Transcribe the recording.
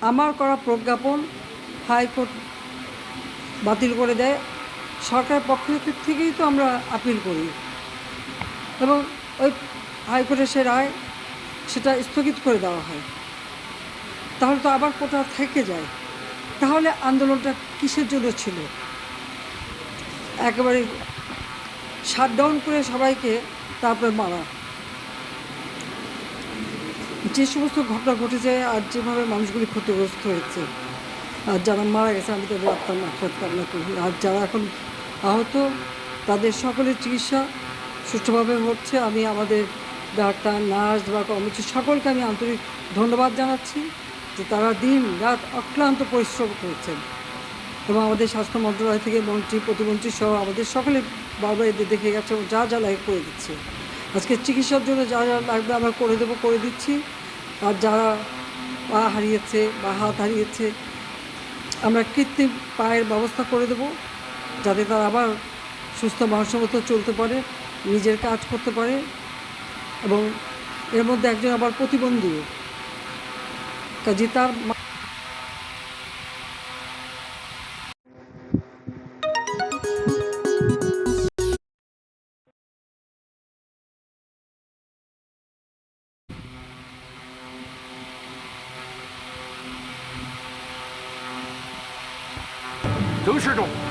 আমার করা প্রজ্ঞাপন হাইকোর্ট বাতিল করে দেয়। সরকারের পক্ষ থেকেই তো আমরা আপিল করি এবং ওই হাইকোর্টের সে রায় সেটা স্থগিত করে দেওয়া হয়। তাহলে তো আবার কোটা থেকে যায়। তাহলে আন্দোলনটা কিসের জন্য ছিল? একেবারে শাটডাউন করে সবাইকে তারপরে মারা। যে সমস্ত ঘটনা ঘটেছে আর যেভাবে মানুষগুলি ক্ষতিগ্রস্ত হয়েছে আর যারা মারা গেছে, আমি তাদের আত্মার মাগফিরাত কামনা করি। আর যারা এখন আহত তাদের সকলের চিকিৎসা সুষ্ঠুভাবে হচ্ছে। আমি আমাদের ডাক্তার, নার্স বা কর্মচারী সকলকে আমি আন্তরিক ধন্যবাদ জানাচ্ছি যে তারা দিন রাত অক্লান্ত পরিশ্রম করেছেন এবং আমাদের স্বাস্থ্য মন্ত্রণালয় থেকে মন্ত্রী, প্রতিমন্ত্রী সহ আমাদের সকলে বারবার এদের দেখে গেছে এবং যা যা লাগে করে দিচ্ছে। আজকে চিকিৎসার জন্য যা যা লাগবে আমরা করে দেবো, করে দিচ্ছি। আর যারা পা হারিয়েছে বা হাত হারিয়েছে আমরা কৃত্রিম পায়ের ব্যবস্থা করে দেব, যাতে তারা আবার সুস্থ মানুষের মতো চলতে পারে, নিজের কাজ করতে পারে। এবং এর মধ্যে একজন আবার প্রতিবন্ধীও, কাজে তার刘世忠